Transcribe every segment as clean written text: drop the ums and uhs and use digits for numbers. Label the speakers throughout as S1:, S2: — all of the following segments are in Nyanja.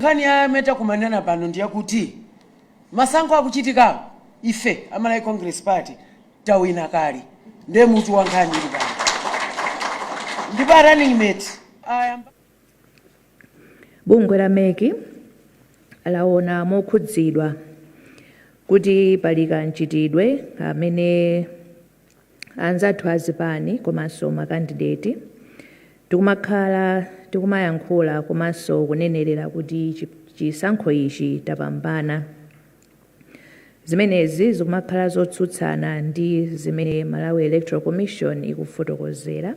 S1: Kani ya meta kumanana pano ndiya kuti masankho akuchitika ife amalai Congress Party tawina kali nde mutu wankhani ili pano ndipa running mate
S2: bungwe la MEC laona mokhudzidwa kuti palika mchitidwe amene anzathu azipani komanso makandidate tikumakhala tikumayankhula komanso kunenerera kuti chisankho ichi tapambana. Zimenezi zikumakhala zotsutsana ndi zimene Malawi Electoral Commission ikufotokozera.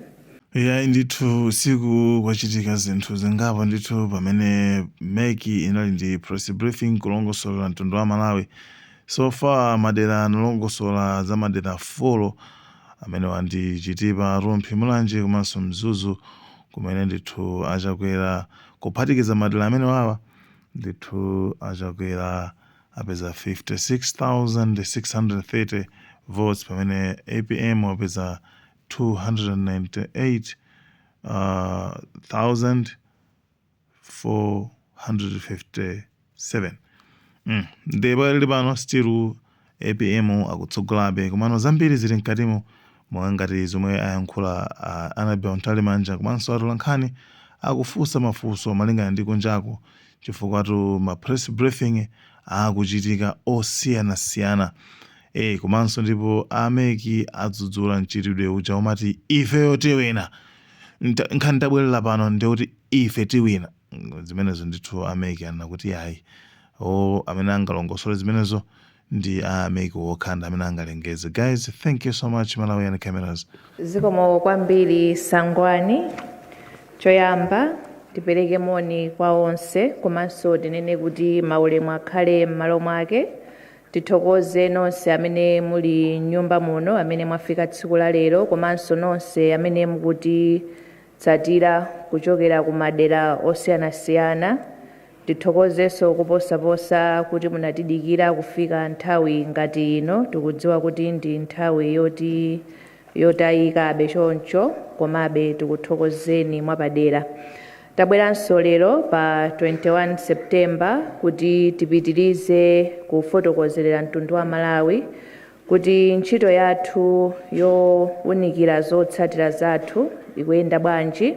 S3: Ndithu siku kwachitika zinthu zingapo ndithu pamene MEC inali ndi press briefing kulongosola mtundu wa Malawi. So far madera analongosola za madera 4 amene wandi Chitipa, Rumphi, Mulanje komanso Mzuzu kumene ndithu achakwera kuphatikiza madera amene wawa ndithu achakwera apeza 56,630 votes pamene APM wapeza 298,457. Ndeba lili pano still APM akutsogolabe komano zambiri zili mkatimo mwangati zomwe ayankhula Annabel Mtalimanja komanso atolankhani akufunsa mafunso malingana ndi kunjako chifukwa ma press briefing akuchitika osiyanasiyana. Komanso ndipo MEC adzudzula mchitidwe uja umati ifeyo tiwina. Nkhani tabwerera pano ndikuti ife tiwina. Zimenezo ndithu MEC anakuti ayi amene angalongosole zimenezo ndi MEC wokhanda amene angalengeze. Guys, thank you so much Malawi and cameras.
S2: Zikomo kwambiri Sangwani. Choyamba tipereke moni kwa onse komanso tinene kuti maulemu akhale m'malo mwake. Tithokoze nonse amene muli nyumba muno amene mwafika tsiku la lero komanso nonse amene mukuti tsatira kuchokera ku madera osiyanasiyana. Tithokozenso kuposaposa kuti munatidikira kufika nthawi ngati ino. Tikudziwa kuti ndi nthawi yotayikabe choncho komabe tikuthokozeni mwapadera. Tabweranso lero pa 21 September kuti tipitirize kufotokozerera mtundu wa Malawi kuti ntchito yathu yowunikira zotsatira zathu ikuyenda bwanji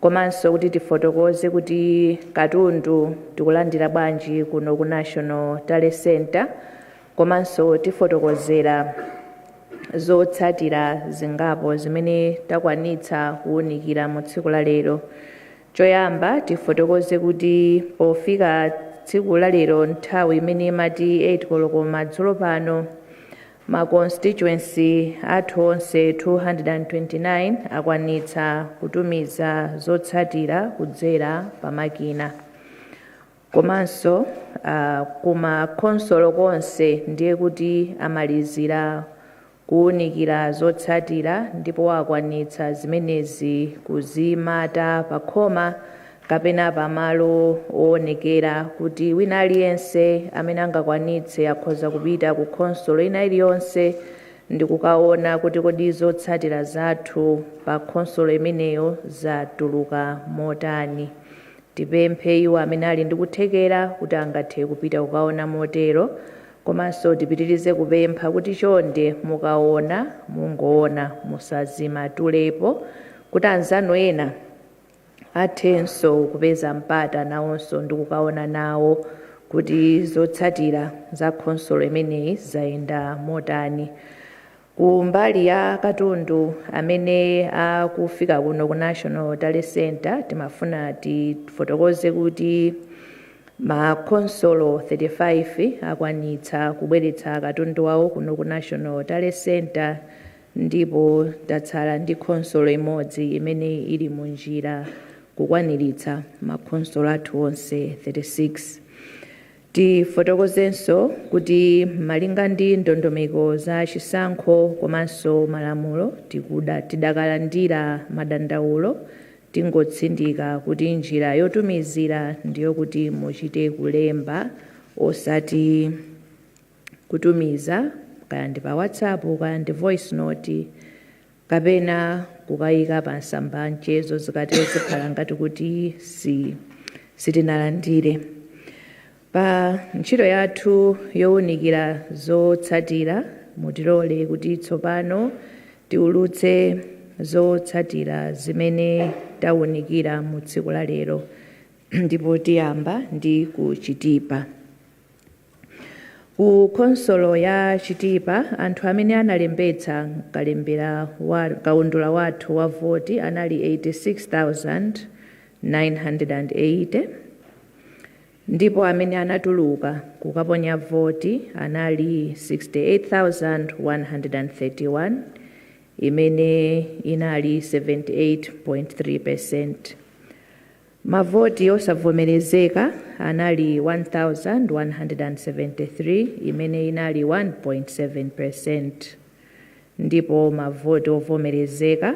S2: komanso kuti tifotokoze kuti katundu tikulandira bwanji kuno ku National Talent Center komanso tifotokozera zotsatira zingapo zimene takwanitsa kuwunikira mu tsiku la lero. Choyamba tifotokoze kuti pofika tsiku la lero nthawi imene imati 8 koloko madzulo pano ma constituency athu onse 229 akwanitsa kutumiza zotsatira kudzera pa makina. Komanso kuma konsolo konse ndiye kuti amalizira kuwunikira zotsatira ndipo akwanitsa zimenezi kuzimata pakhoma kapena pamalo owonekera kuti wina aliyense amene angakwanitse akhoza kupita ku konsolo ina iliyonse ndi kukaona kuti kodi zotsatira zathu pa konsolo imeneyo zatuluka motani. Tipemphe iwo amene ali ndi kuthekera kuti angathe kupita kukaona motero. Komanso tipitirize kupempha kuti chonde mukaona mungoona musazimatulepo kuti anzanu ena athenso kupeza mpata nawonso ndi kukaona nawo kuti zotsatira za konsolo imeneyi zayenda motani. Ku mbali ya katundu amene akufika kuno ku National Talent Center timafuna tifotokoze kuti ma konsolo 35 akwanitsa kubweretsa katundu wawo kuno ku National Talent Center ndipo tatsala ndi konsolo imodzi imene ili munjira kukwaniritsa ma konsolo athu onse 36. Tifotokozenso kuti malinga ndi ndondomeko za chisankho komanso malamulo tidakalandira madandaulo tingotsindika kuti njira yotumizira ndiyo kuti muchite kulemba osati kutumiza kaya ndi pa WhatsApp kaya ndi voice note kapena kukayika pa nsamba mchezo zikatero zikhala ngati kuti sitinalandire. Pa ntchito yathu yowunikira zotsatira mutilole kuti tsopano tiulutse zotsatira zimene tawunikira mu tsiku la lero ndipo tiyamba ndi ku Chitipa. Ku konsolo ya Chitipa anthu amene analembetsa kaundula wathu wa voti anali 86,980 ndipo amene anatuluka kukaponya voti anali 68,131 imene inali 78.3%. Mavoti osavomerezeka anali 1,173 imene inali 1.7%. Ndipo mavoti ovomerezeka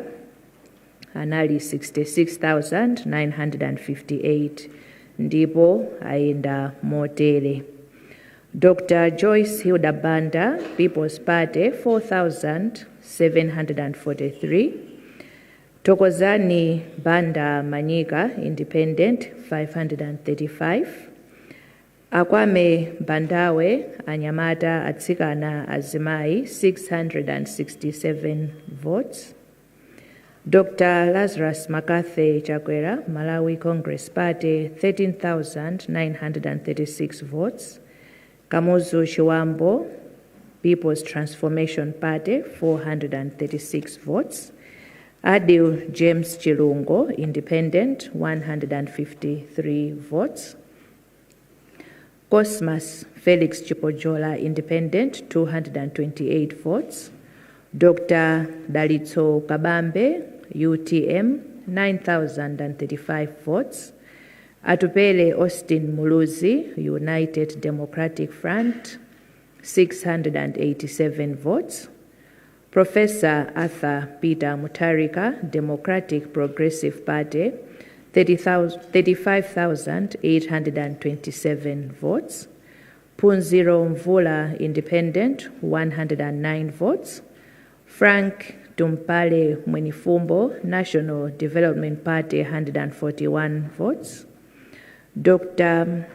S2: anali 66,958 ndipo ayenda motere: Dr. Joyce Hilda Banda, People's Party, 4,743. Tokozani Banda Manyika, Independent, 535. Akwame Bandawe, Anyamata Atsikana Azimai, 667 votes. Dr. Lazarus Makathe Chakwera, Malawi Congress Party, 13,936 votes. Kamuzu Shiwambo, People's Transformation Party, 436 votes. Adil James Chilungo, Independent, 153 votes. Cosmas Felix Chipojola, Independent, 228 votes. Dr. Dalitso Kabambe, UTM, 9,035 votes. Atupele Austin Muluzi, United Democratic Front, 687 votes. Professor Arthur Peter Mutharika, Democratic Progressive Party, 35,827 votes. Punziro Mvula, Independent, 109 votes. Frank Tumpale Mwenifumbo, National Development Party, 141 votes. Dr.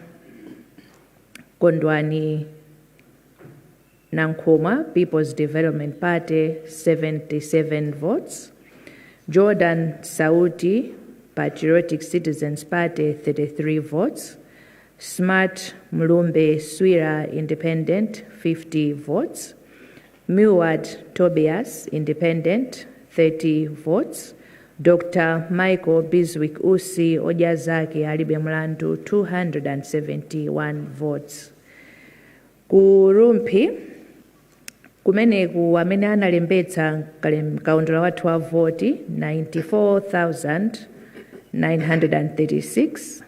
S2: Kondwani Nankoma, People's Development Party, 77 votes. Jordan Sauti, Patriotic Citizens Party, 33 votes. Smart Mlumbe Swira, Independent, 50 votes. Muwad Tobias, Independent, 30 votes. Dr. Michael Biswick Usi Ojazaki Alibe Mlandu, 271 votes. Kurumpi, kumeneku amene analembetsa kaundula wathu wa voti 94,936.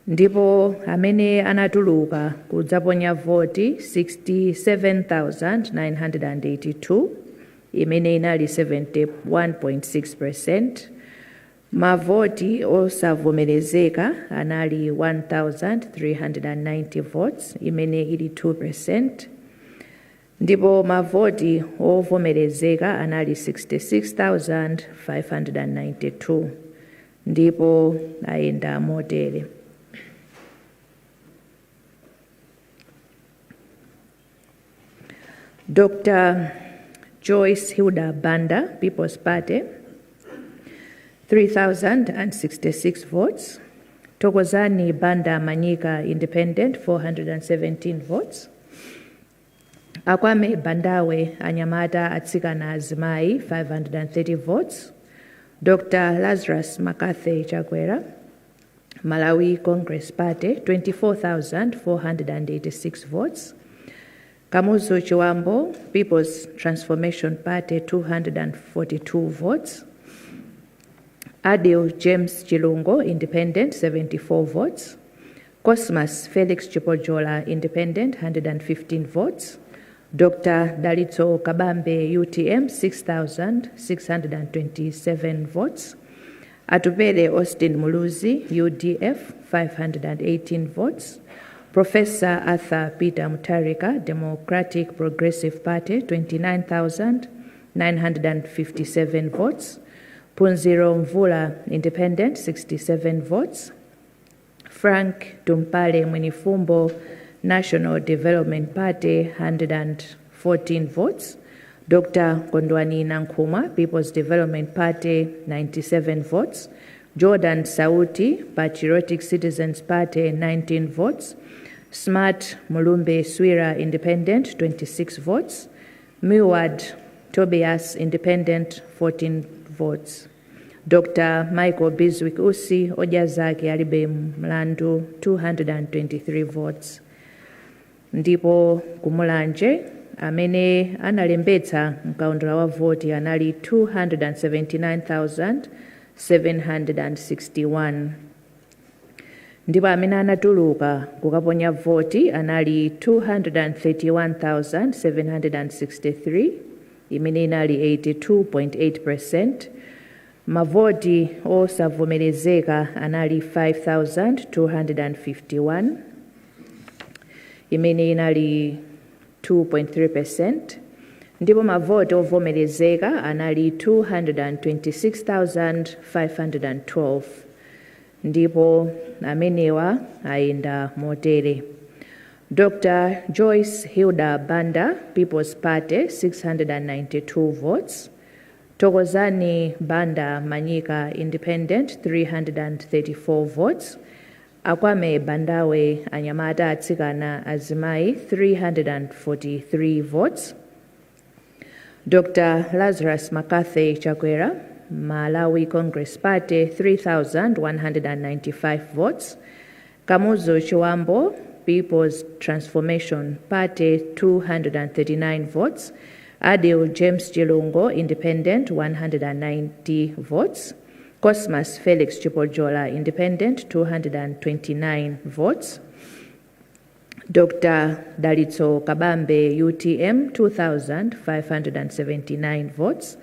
S2: Ndipo amene anatuluka kudzaponya voti 67,982 imene inali 71.6%. Mavoti osavomerezeka anali 1,390 votes imene ili 2%. Ndipo mavoti ovomerezeka anali 66,592 ndipo ayenda motere: Dr. Joyce Hilda Banda, People's Party, 3,066 votes. Tokozani Banda Manyika, Independent, 417 votes. Akwame Bandawe Anyamata Atsikana Azimai, 530 votes. Dr. Lazarus Makathe Chakwera, Malawi Congress Party, 24,486 votes. Kamuzu Chiwambo, People's Transformation Party, 242 votes. Adil James Chilungo, Independent, 74 votes. Cosmas Felix Chipojola, Independent, 115 votes. Dr. Dalitso Kabambe, UTM, 6,627 votes. Atupele Austin Muluzi, UDF, 518 votes. Professor Arthur Peter Mutharika, Democratic Progressive Party, 29,957 votes. Phunziro Mvula, Independent, 67 votes. Frank Tumpale Mwinifumbo, National Development Party, 114 votes. Dr. Kondwani Nankhumwa, People's Development Party, 97 votes. Jordan Sauti, Patriotic Citizens Party, 19 votes. Smart Mulumbe Swira, Independent, 26 votes. Miwad Tobias, Independent, 14 votes. Dr. Michael Biswick Usi, Ojazaki Alibe Mlandu, 223 votes. Ndipo Kumulanje, amene analembetsa mkaundula wa voti anali 279,761. Ndipo amene anatuluka kukaponya voti anali 231,763, imene inali 82.8%. Mavoti osavomerezeka anali 5,251, imene inali 2.3%. Ndipo mavoti ovomerezeka anali 226,512. Ndipo amenewa ayenda motere. Dr. Joyce Hilda Banda, People's Party, 692 votes. Tokozani Banda Manyika, Independent, 334 votes. Akwame Bandawe Anyamata Atsikana Azimai, 343 votes. Dr. Lazarus McCarthy Chakwera, Malawi Congress Party, 3,195 votes. Kamuzu Chiwambo, People's Transformation Party, 239 votes. Adil James Chilungo, Independent, 190 votes. Cosmas Felix Chipojola, Independent, 229 votes. Dr. Dalitso Kabambe, UTM, 2,579 votes.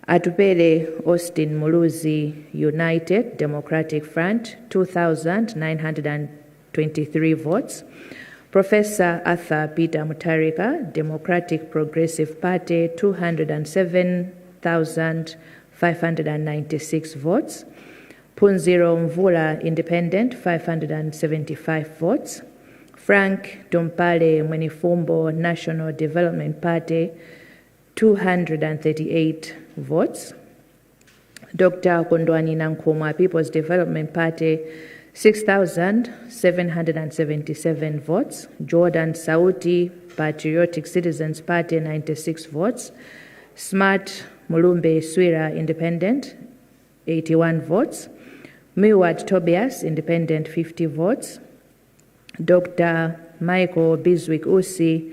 S2: Atupele Austin Muluzi, United Democratic Front, 2,923 votes. Professor Arthur Peter Mutharika, Democratic Progressive Party, 207,596 votes. Phunziro Mvula, Independent, 575 votes. Frank Tumpale Mwinifumbo, National Development Party, 238 votes. Dr. Kondwani Nankhumwa, People's Development Party, 6,777 votes. Jordan Sauti, Patriotic Citizens Party, 96 votes. Smart Mulumbe Swira, Independent, 81 votes. Miwad Tobias, Independent, 50 votes. Dr. Michael Biswick Usi,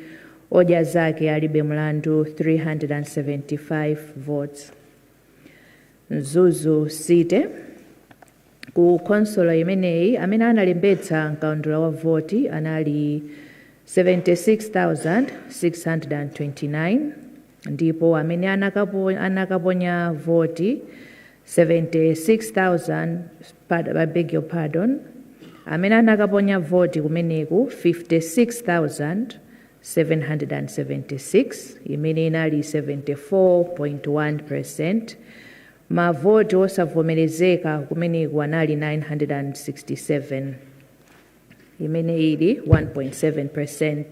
S2: Ojazaki Alibe Mlandu, 375 votes. Zuzu Site, ku konsola imeneyi amene analembetsa mkaundula wa voti anali 76,629, ndipo amene anakaponya voti 76,000, I beg your pardon, amene anakaponya voti kumeneku 56,776, imene inali 74.1%. Mavoti osavomerezeka kumeneku anali 967, imene ili 1.7%.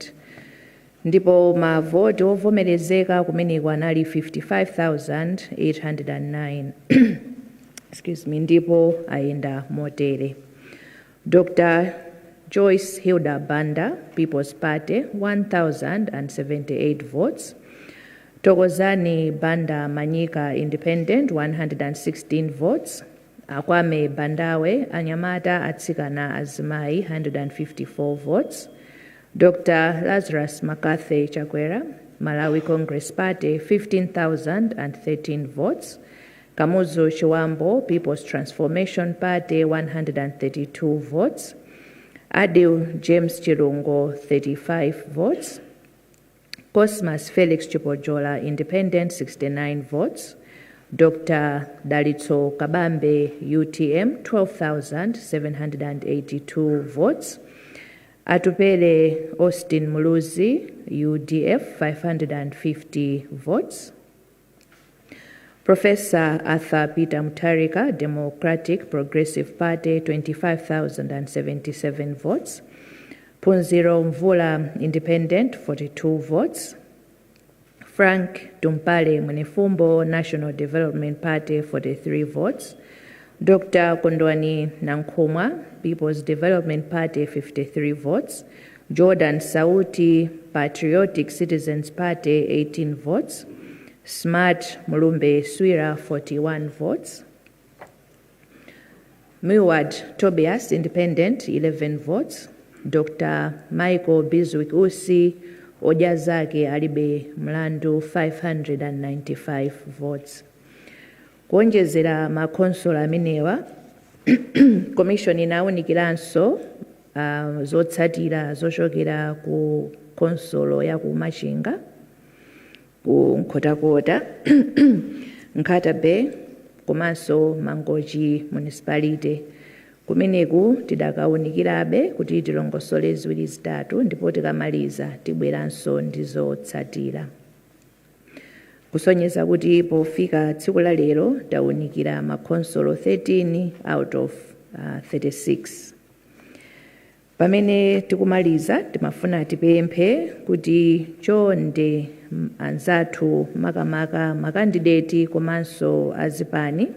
S2: Ndipo mavoti ovomerezeka kumeneku anali 55,809. Excuse me, ndipo ayenda motere. Dr. Joyce Hilda Banda, People's Party, 1,078 votes. Tokozani Banda Manyika, Independent, 116 votes. Akwame Bandawe Anyamata Atsikana Azimai, 154 votes. Dr. Lazarus McCarthy Chakwera, Malawi Congress Party, 15,013 votes. Kamuzu Chiwambo, People's Transformation Party, 132 votes. Adil James Chilungo, 35 votes. Cosmas Felix Chipojola, Independent, 69 votes. Dr. Dalitso Kabambe, UTM, 12,782 votes. Atupele Austin Muluzi, UDF, 550 votes. Professor Arthur Peter Mutharika, Democratic Progressive Party, 25,077 votes. Phunziro Mvula, Independent, 42 votes. Frank Tumpale Mwenefumbo, National Development Party, 43 votes. Dr. Kondwani Nankumwa, People's Development Party, 53 votes. Jordan Sauti, Patriotic Citizens Party, 18 votes. Smart Mulumbe Swira, 41 votes. Miwad Tobias, Independent, 11 votes. Dr. Michael Bizwick Usi Ojazake Alibe Mlandu, 595 votes. Kuonjezera makonsola amenewa, Commission inawunikiranso zotsatira zochokera ku konsolo ya ku Machinga, ku Nkhotakota, Nkhata Bay, komanso Mangochi Municipality. Kumeneku tidakawunikirabe kuti tilongosole ziwiri zitatu ndipo tikamaliza tibweranso ndizotsatira. Kusonyeza kuti pofika tsiku la lero tawunikira makonsolo 13 out of 36. Pamene tikumaliza timafuna tipemphe kuti chonde anzathu makamaka makandideti komanso azipani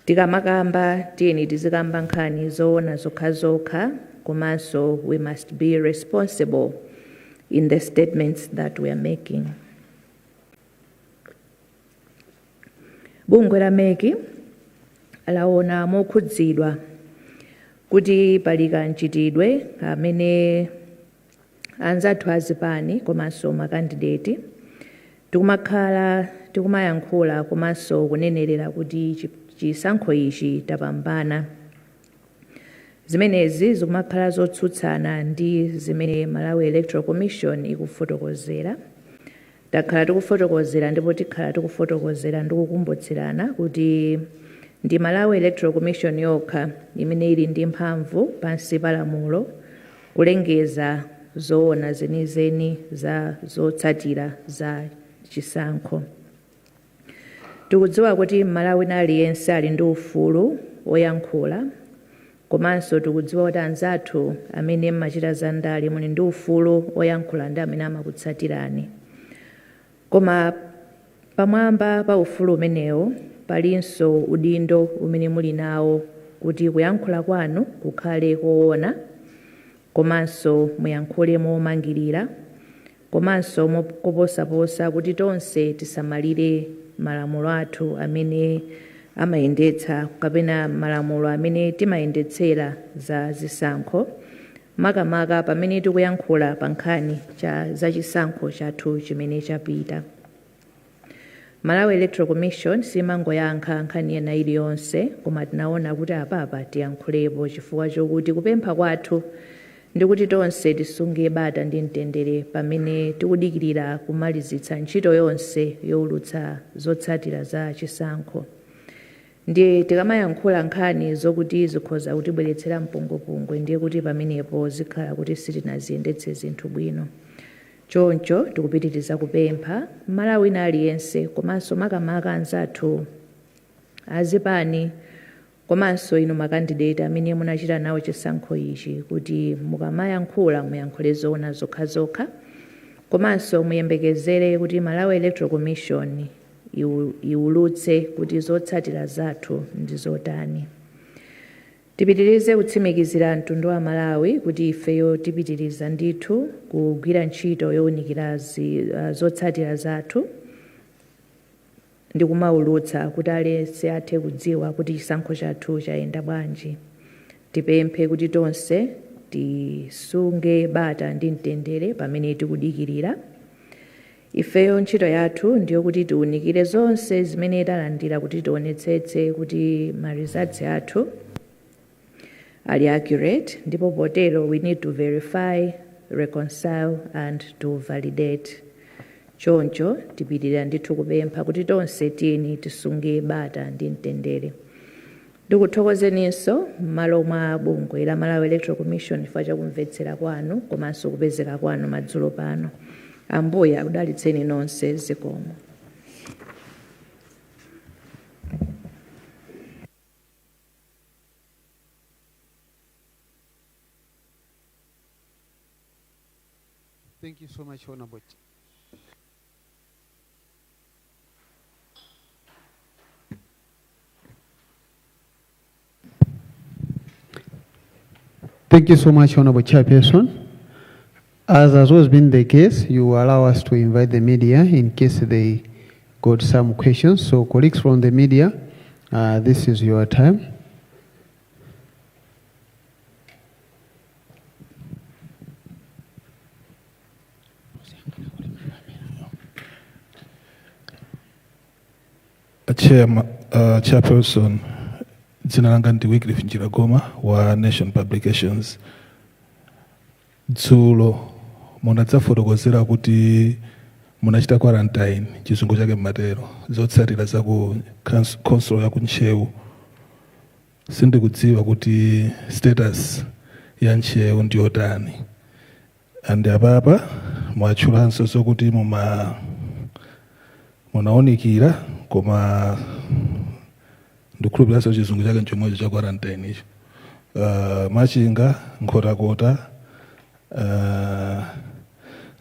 S2: tikamakamba tiyeni tizikamba nkhani zoona zokhazokha komanso we must be responsible in the statements that we are making. Bungwe la MEC laona mokhudzidwa kuti pali kanchitidwe amene anzathu azipani komanso makandideti tikumakhala tikumayankhula komanso kunenerera kuti chisankho ichi tapambana. Zimenezi zikumakhala zotsutsana ndi zimene Malawi Electoral Commission ikufotokozera. Takhala tikufotokozera ndipo tikhala tikufotokozera ndikukumbutserana kuti ndi Malawi Electoral Commission yokha imene ili ndi mphamvu pansi pa lamulo kulengeza zoona zenizeni za zotsatira za chisankho. Tikudziwa kuti Malawi aliyense ali ndi ufulu oyankhula, komanso tikudziwa kuti anzathu amene mmachita za ndale muli ndi ufulu oyankhula ndi amene amakutsatirani. Koma pamwamba pa ufulu umenewo palinso udindo umene muli nawo kuti kuyankhula kwanu kukhale koona, komanso muyankhule momangirira, komanso moposaposa kuti tonse tisamalire malamulo athu amene amayendetsa kapena malamulo amene timayendetsera za zisankho, makamaka pamene tikuyankhula pa nkhani za chisankho chathu chimene chapita. Malawi Electoral Commission simangoyankha nkhani yena iliyonse, koma tinaona kuti apapa tiyankhulepo chifukwa chokuti kupempha kwathu ndi kuti tonse tisunge bata ndi mtendere pamene tikudikirira kumalizitsa ntchito yonse yowulutsa zotsatira za chisankho. Ndiye tikamayankhula nkhani zokuti zikhoza kutibweretsera mpungwepungwe ndiye kuti pamenepo zikhala kuti sitinaziyendetse zinthu bwino. Choncho tikupitiriza kupempha Malawi aliyense komanso makamaka anzathu azipani komanso inu makandideti amene munachita nawo chisankho ichi kuti mukamayankhula muyankhule zoona zokhazokha, komanso muyembekezere kuti Malawi Electoral Commission iwulutse kuti zotsatira zathu ndi zotani. Tipitirize kutsimikizira mtundu wa Malawi kuti ifeyo tipitiriza ndithu kugwira ntchito yowunikira zotsatira zathu ndi kumaulutsa kuti aliyense athe kudziwa kuti chisankho chathu chayenda bwanji. Tipemphe kuti tonse tisunge bata ndi mtendere pamene tikudikirira. Ifeyo ntchito yathu ndiyo kuti tiwunikire zonse zimene talandira kuti tionetsetse kuti ma results athu ali accurate, ndipo potero we need to verify, reconcile and to validate. Choncho tipitirira ndithu kupempha kuti tonse tiyeni tisunge bata ndi mtendere. Ndikuthokozeninso m'malo mwa bungwe la Malawi Electoral Commission chifukwa chakumvetsera kwanu komanso kupezeka kwanu madzulo pano. Ambuye akudalitseni nonse zikomo.
S4: Thank you so much, Honorable. Thank you so much, Honorable Chairperson. As has always been the case, you allow us to invite the media in case they got some questions. So colleagues from the media, this is your time.
S5: Chairperson, dzina langa ndi Wycliffe Njira Goma wa Nation Publications. Dzulo munadzafotokozera kuti munachita quarantine chizungu chake mmatero zotsatira za ku council ya kuntcheu. Sindikudziwa kuti status ya ntcheu ndiyotani. And apapa mwatchulanso zokuti munaonikira koma ndikhulupiraso chizungu chake nchomwecho cha quarantine icho. Machinga nkhotakota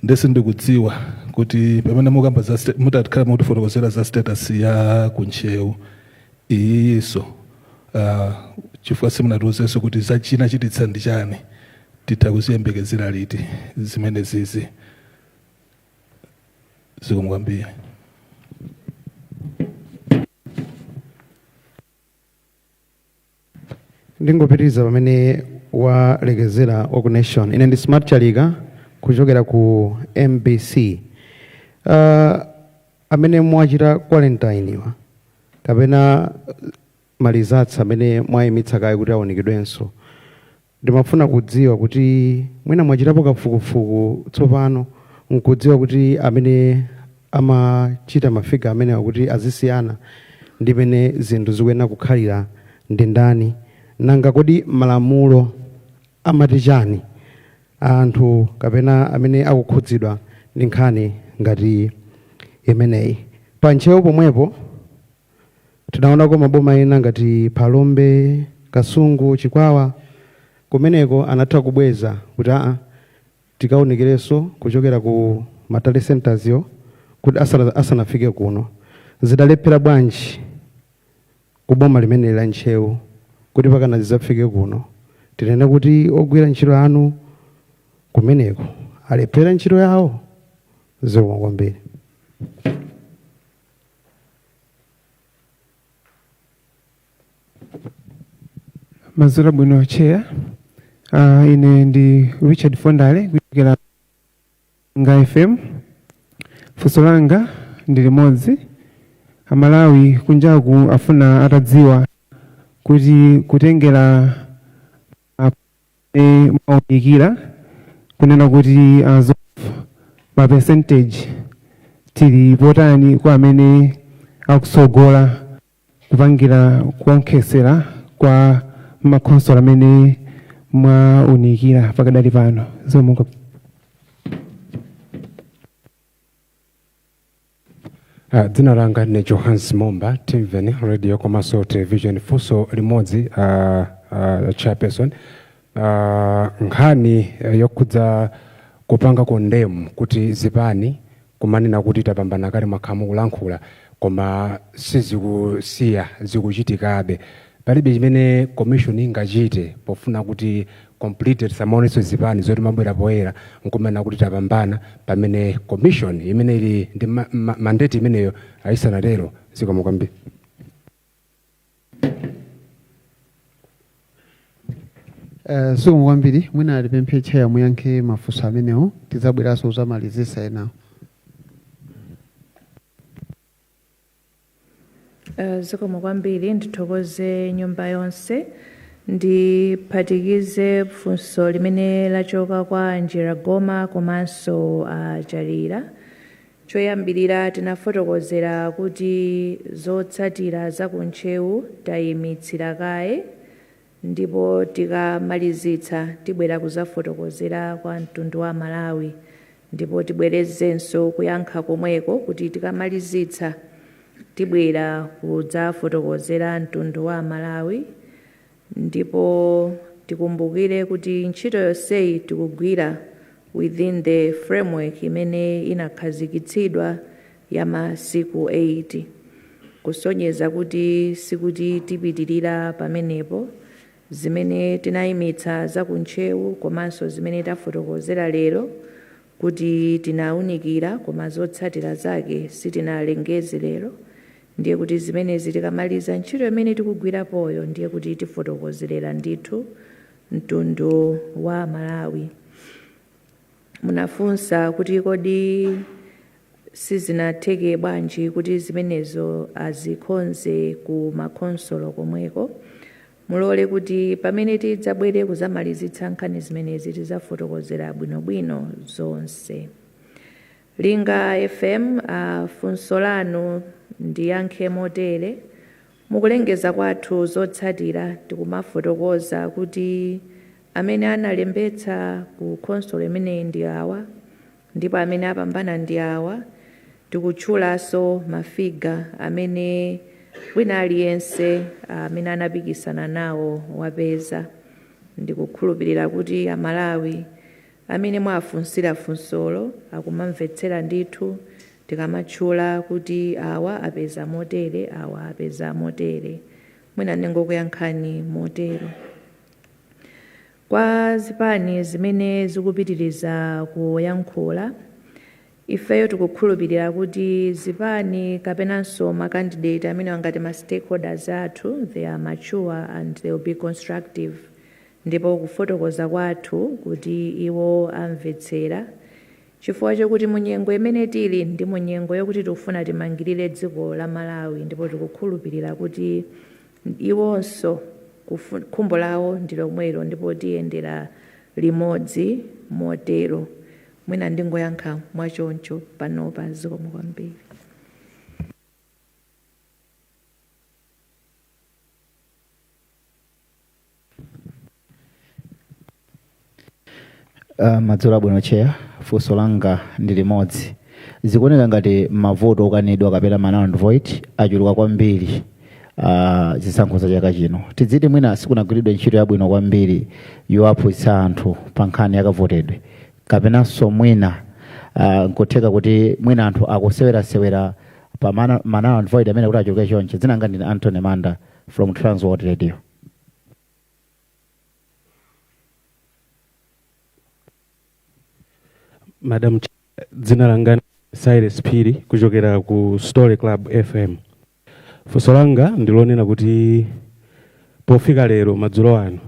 S5: ndesi ndikudziwa kuti pamene mukamba za mutakhala mutifotokozera za status ya kuntcheu iyiso chifukwa simunatiuzenso kuti za china chititsa ndi chani titha kuziyembekezera liti zimene zizi zikumwambia.
S4: Ndingopitiriza pamene walekezera wa Nation. Ine ndi Smart Chaliga kuchokera ku MBC. Amene mwachita quarantine iwa kapena malizatsa amene mwayimitsa kaye kuti aonekedwenso. Ndimafuna kudziwa kuti mwina mwachitapo kafukufuku tsopano nkudziwa kuti amene amachita mafiga amene akuti azisiyana ndi pene zinthu zikuyenera kukhalira ndi ndani. Nanga kodi malamulo amati chani anthu kapena amene akukhudzidwa ndi nkhani ngati imeneyi. Pa ntcheu pomwepo tinaonako maboma ena ngati Phalombe, Kasungu, Chikwawa kumeneko anatha kubweza kuti tikaonekerenso kuchokera ku matale centers yo kuti asanafike kuno. Zidalephera bwanji kuboma limene la ntcheu kuti pakana zizafike kuno. Tinene kuti ogwira ntchito anu kumeneko alephera ntchito yawo. Zomwe kwambiri.
S6: Mazura bwino chair. Ine ndi Richard Fondale kuchokera nga FM. Funso langa ndi limodzi. Amalawi kunjaku afuna atadziwa kuti kutengera maonikira kunena kuti ma percentage tili potani kwa amene akusogola kupangira kuonkhesera kwa makhonsolo amene mwaunikira pakadali pano. Zomwe
S7: dzina langa ne Johans Mumba, TV Radio Komaso Television. Funso limodzi chairperson, nkhani yokhudza kupanga kondemu kuti zipani kumanena kuti tapambana kale makhamu kulankhula koma sizikusiya zikuchitikabe. Palibe chimene commission ingachite pofuna kuti completed samonetso zipani zoti mabwera poyera nkumena kuti tapambana pamene commission imene ili ndi mandate imeneyo ayisanatero. Zikomo kwambiri.
S4: Zikomo kwambiri. Mwina alipemphe chair muyankhe mafunso amenewo tizabweranso zamalizisa enawo.
S2: Zikomo kwambiri. Ndithokoze nyumba yonse. Ndiphatikize funso limene lachoka kwa Njira Goma komanso Chalira. Choyambirira tinafotokozera kuti zotsatira za kuntcheu tayimitsira kaye ndipo tikamalizitsa tibwera kuzafotokozera kwa mtundu wa Malawi ndipo tibwerezenso kuyankha komweko kuti tikamalizitsa tibwera kudzafotokozera mtundu wa Malawi. Ndipo tikumbukire kuti ntchito yonseyi tikugwira within the framework imene inakhazikitsidwa ya masiku 8, kusonyeza kuti sikuti tipitirira pamenepo. Zimene tinayimitsa zakuntchewu komanso zimene tafotokozera lero kuti tinawunikira koma zotsatira zake sitinalengeze lero, ndiye kuti zimenezi tikamaliza ntchito imene tikugwirapoyo ndiye kuti tifotokozerera ndithu mtundu wa Malawi. Munafunsa kuti kodi sizinatheke bwanji kuti zimenezo azikhonze ku makonsolo komweko. Mulole kuti pamene tidzabwere kuzamalizitsa nkhani zimenezi tizafotokozera bwinobwino zonse. Linga FM funso lanu ndiyankhe motere. Mukulengeza kwathu zotsatira tikumafotokoza kuti amene analembetsa ku konsolo imeneyi ndi awa, ndipo amene apambana ndi awa. Tikutchulanso mafiga amene wina aliyense amene anapikisana nawo wapeza. Ndikukhulupirira kuti Amalawi amene mwafunsira funsolo akumamvetsera ndithu tikamatchula kuti awa apeza motere, awa apeza motere. Mwina ndingokuyankhani motero. Kwa zipani zimene zikupitiriza kuyankhula, ifeyo tikukhulupirira kuti zipani kapenanso makandidate amene angati ma stakeholders athu, they are mature and they will be constructive. Ndipo kufotokoza kwathu kuti iwo amvetsera, chifukwa chokuti munyengo imene tili ndi munyengo yokuti tikufuna timangirire dziko la Malawi, ndipo tikukhulupirira kuti iwonso khumbo lawo ndi lomwelo ndipo tiyendera limodzi motero. Mwina ndingoyankha mwachoncho panopa. Zikomo kwambiri.
S8: Madzulo abwino chair, funso langa ndi limodzi. Zikuoneka ngati mavoto okanidwa kapena ma-null vote achuluka kwambiri zisankho za chaka chino. Tidziti mwina sikunagwiridwe ntchito yabwino kwambiri yowaphunzitsa anthu pa nkhani yakavotedwe, kapenanso mwina nkutheka kuti mwina anthu akusewerasewera pa ma-null vote amene kuti achuluke chonche. Dzina langa ndine Anthony Manda from Transworld Radio.
S7: Madam, dzina langa Cyrus Phiri kuchokera ku Story Club FM. Funso langa ndilonena kuti pofika lero madzulo ano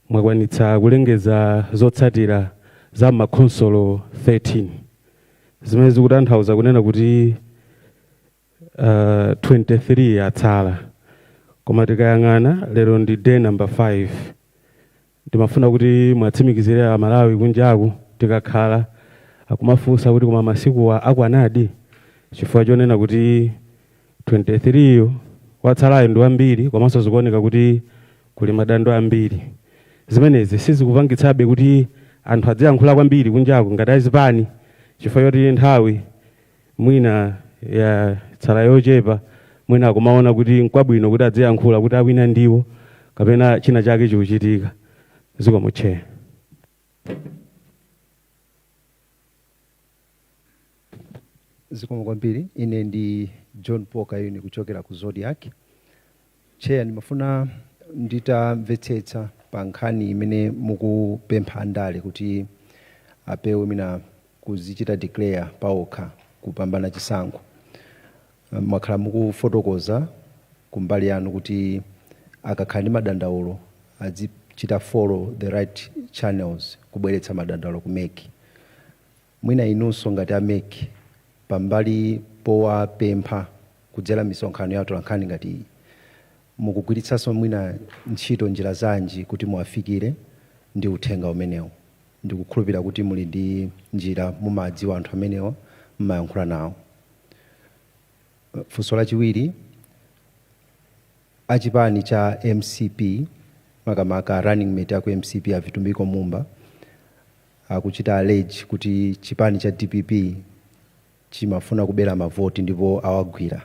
S7: mwakwanitsa kulengeza zotsatira za makonsolo 13 zimene zikutanthauza kunena kuti 23 atsala. Koma tikayang'ana lero ndi day number 5. Ndimafuna kuti mwatsimikizire Amalawi kunjaku tikakhala akumafunsa kuti koma masiku akwanadi, chifukwa chonena kuti 23 watsalayo ndi ambiri, komanso zikuoneka kuti kuli madando ambiri. Zimenezi sizikupangitsabe kuti anthu adziyankhula kwambiri kunjaku ngati azipani, chifukwa choti nthawi mwina ya tsala yochepa, mwina akumaona kuti nkwabwino kuti adziyankhula kuti awina ndiwo kapena china chake chikuchitika. Zikomo chair.
S4: Zikomo kwambiri. Ine ndi John Poka yuni kuchokera ku Zodiac. Chair, ndimafuna nditamvetsetsa pa nkhani imene mukupempha andale kuti apewe mina kuzichita declare paokha kupambana chisankho. Mwakhala mukufotokoza kumbali yanu kuti akakhala ndi madandaulo azichita follow the right channels kubweretsa madandaulo ku MEC. Mwina inunso ngati a MEC pambali powapempha kudzera misonkhano ya atolankhani ngati iyi, mukugwiritsanso mwina ntchito njira zanji kuti muwafikire ndi uthenga umenewo? Ndikukhulupirira kuti muli ndi njira mumadziwa anthu amenewa mmayankhula nawo. Funso lachiwiri, achipani cha MCP makamaka running mate ya ku MCP ya Vitumbiko Mumba akuchita allege kuti chipani cha DPP chimafuna kubera mavoti ndipo awagwira.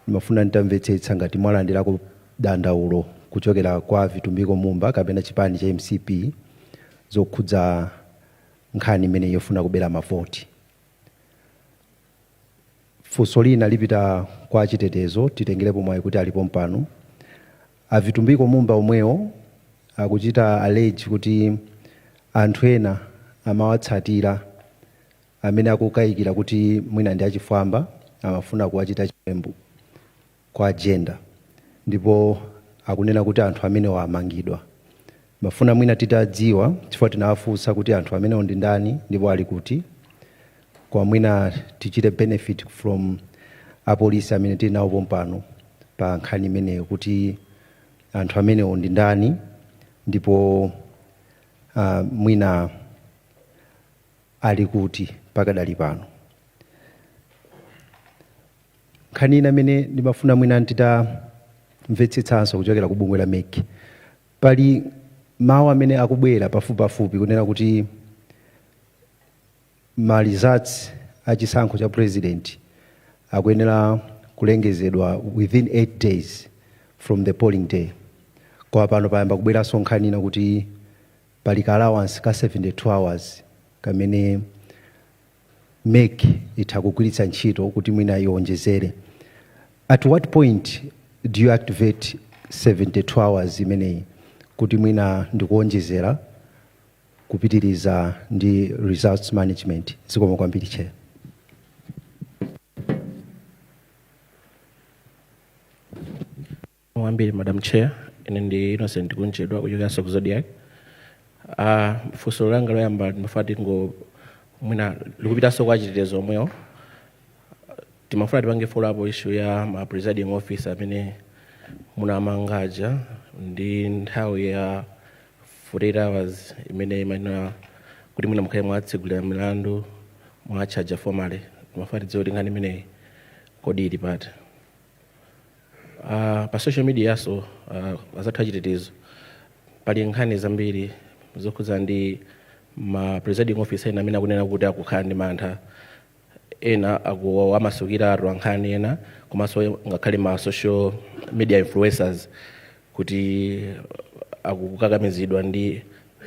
S4: Ndimafuna nditamvetsetsa ngati mwalandirako dandaulo kuchokera kwa Vitumbiko Mumba kapena chipani cha MCP zokhudza nkhani imene yofuna kubera mavoti. Funso lina lipita kwa achitetezo, titengerepo mwayi kuti alipo mpano. Avitumbiko Mumba omwewo akuchita allege kuti anthu ena amawatsatira amene akukayikira kuti mwina ndi achifwamba amafuna kuwachita chiwembu kwa agenda, ndipo akunena kuti anthu amenewa amangidwa. Mafuna mwina titadziwa chifukwa tinawafunsa kuti anthu amenewo ndi ndani ndipo ali kuti, kwa mwina tichite benefit from apolice amene tili nawo pompano pa nkhani imeneyo kuti anthu amenewo ndi ndani ndipo mwina ali kuti pakadali pano. Nkhani ina imene ndimafuna mwina titamvetsetsanso kuchokera ku bungwe la MEC, pali mawu amene akubwera pafupipafupi kunena kuti ma results achisankho cha president akuyenera kulengezedwa within 8 days from the polling day. Kwa pano payamba kubweranso nkhani ina kuti pali ka allowance ka 72 hours kamene MEC itha kugwiritsa ntchito kuti mwina iwonjezere. At what point do you activate 72 hours imeneyi kuti mwina ndikuwonjezera kupitiriza ndi results management? Zikomo kwambiri Chair.
S9: Mwambiri Madam Chair, ine ndi Innocent Kunchedwa kuchokera ku Zodiac. Funso langa loyamba ndimafati ngo mwina likupitanso kwa achitetezo omwewo. Timafuna tipange follow up issue ya ma presiding officer amene munamangaja ndi nthawi ya 48 hours imene imene kuti mwina mukhale mwatsegulira milandu mwachaja formally. Timafuna tidziwe kuti nkhani imeneyi kodi ili pati. Pa social media so azathu achitetezo pali nkhani zambiri zokhuza ndi ma presiding officer ena amene akunena kuti akukhala ndi mantha ena amasukira atu nkhani ena komanso ngakhale ma social media influencers kuti akukakamizidwa ndi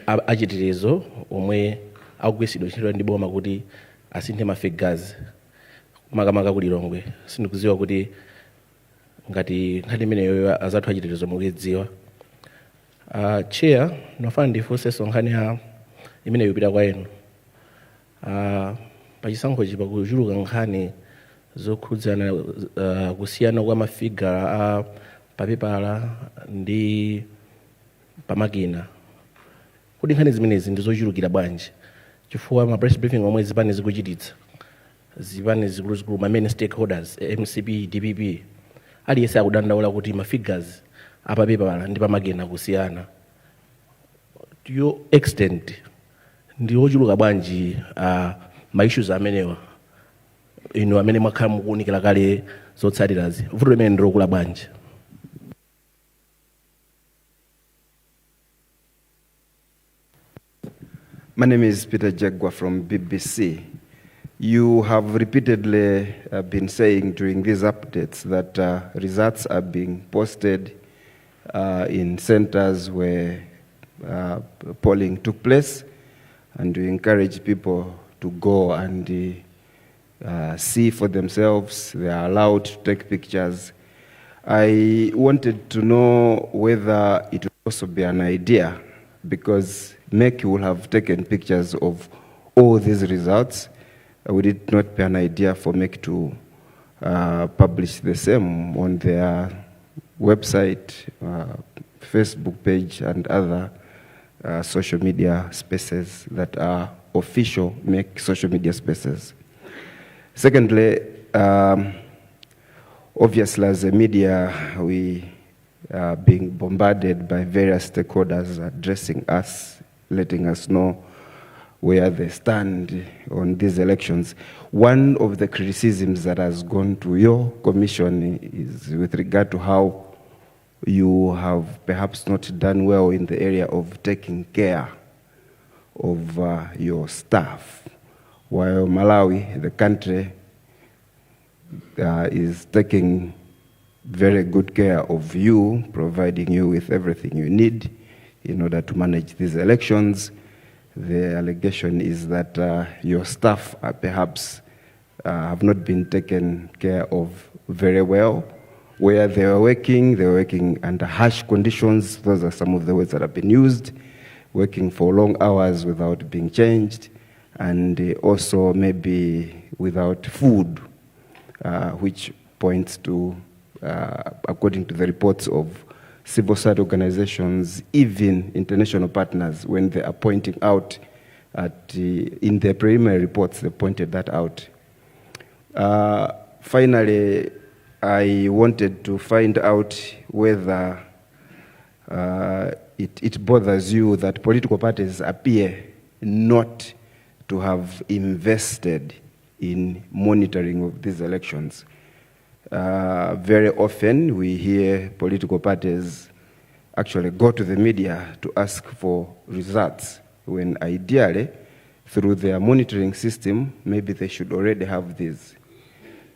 S9: achitetezo omwe akugwiritsidwa ntchito ndi boma kuti asinthe ma figures makamaka ku Lilongwe. Sindikudziwa kuti ngati nkhani imeneyo azathu achitetezo mukudziwa. Chair, nofana ndifunsenso nkhani ya imene yupita kwa inu. Pachisankho chipa kuchuluka nkhani zokhudzana kusiyana kwa mafigura papepala ndi pamakina. Kodi nkhani zimenezi ndi zochulukira bwanji? Chifukwa ma press briefing omwe zipani zikuchititsa zipani zikuluzikulu mamene stakeholders MCP DPP aliyese akudandaula kuti mafigures apapepala ndi pamakina kusiyana. To your extent ndi ochuluka bwanji ma issues amenewa inu amene mwakhala mukuunikira kale zotsatirazi, vuto limene ndilokula bwanji?
S10: My name is Peter Jagwa from BBC. You have repeatedly been saying during these updates that results are being posted in centers where polling took place, and you encourage people to go and see for themselves. They are allowed to take pictures. I wanted to know whether it would also be an idea, because MEC will have taken pictures of all these results. Would it not be an idea for MEC to publish the same on their website, Facebook page, and other social media spaces that are official MEC social media spaces? Secondly, obviously as a media, we are being bombarded by various stakeholders addressing us, letting us know where they stand on these elections. One of the criticisms that has gone to your commission is with regard to how you have perhaps not done well in the area of taking care of your staff, while Malawi, the country, is taking very good care of you, providing you with everything you need in order to manage these elections. the allegation is that your staff are perhaps have not been taken care of very well. Where they were working under harsh conditions. Those are some of the words that have been used. Working for long hours without being changed, and also maybe without food, which points to, according to the reports of civil society organizations, even international partners, when they are pointing out in their preliminary reports, they pointed that out. Finally, I wanted to find out whether it bothers you that political parties appear not to have invested in monitoring of these elections. Very often we hear political parties actually go to the media to ask for results, when ideally, through their monitoring system, maybe they should already have these.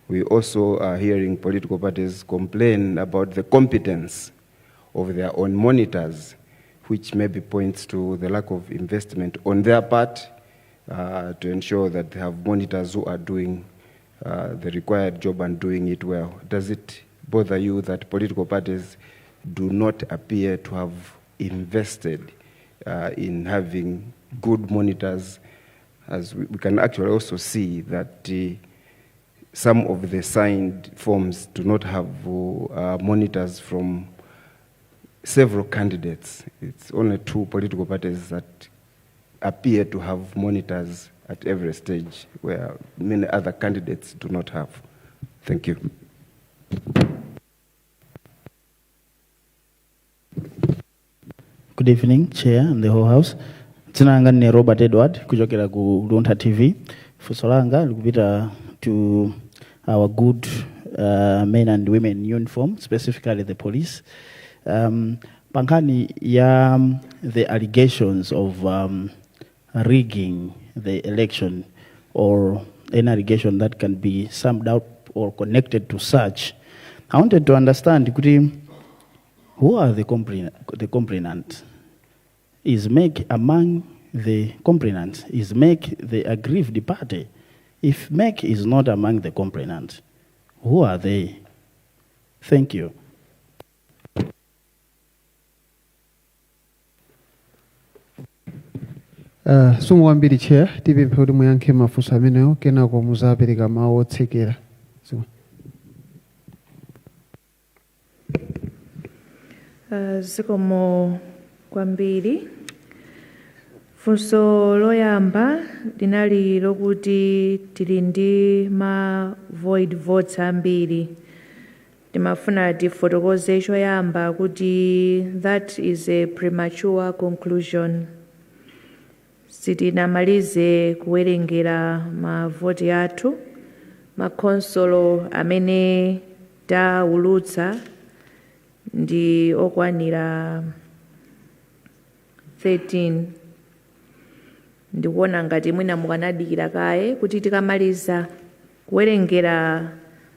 S10: We also are hearing political parties complain about the competence of their own monitors, which maybe points to the lack of investment on their part to ensure that they have monitors who are doing the required job and doing it well. Does it bother you that political parties do not appear to have invested in having good monitors? As we can actually also see that some of the signed forms do not have monitors from several candidates. It's only 2 political parties that appear to have monitors at every stage, where many other candidates do not have. Thank you.
S8: Good evening, Chair and the whole House. Tinanga ni Robert Edward, kuchokera ku Lunta TV. Fusolanga, lukupita to our good men and women in uniform, specifically the police. Pankani ya the allegations of rigging the election, or any allegation that can be summed up or connected to such. I wanted to understand, who are the complainants? Is MEC among the complainants? Is MEC the aggrieved party? If MEC is not among the complainants, who are they? Thank you.
S6: Sumu wambiri Chair, tibi mpudi muyankhe mafunso amenewo kenako muzapereka mawu otsekera.
S2: Zikomo kwambiri. Funso loyamba linali lokuti tili ndi ma void votes ambiri. Timafuna tifotokoze choyamba kuti that is a premature conclusion. Sitinamalize kuwerengera mavoti athu, makonsolo amene taulutsa ndi okwanira 13. Ndikuona ngati mwina mukanadikira kaye kuti tikamaliza kuwerengera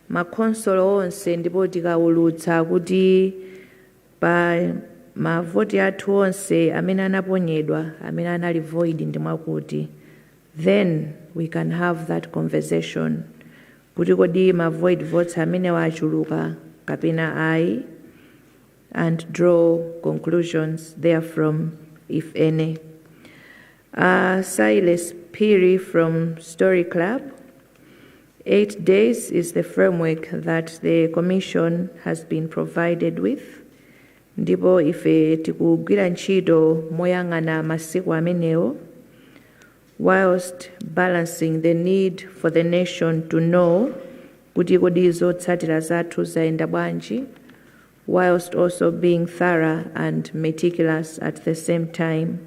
S2: makonsolo onse ndipo tikaulutsa kuti pa mavoti athu onse amene anaponyedwa, amene anali void ndi mwakuti, then we can have that conversation kuti kodi ma void votes amene wachuluka kapena ayi, and draw conclusions therefrom, if any. Silas Piri from Story Club. 8 days is the framework that the Commission has been provided with. Ndipo ife tikugwira ntchito moyang'ana masiku amenewo, whilst balancing the need for the nation to know kuti kodi zotsatira zathu zaenda bwanji, whilst also being thorough and meticulous at the same time.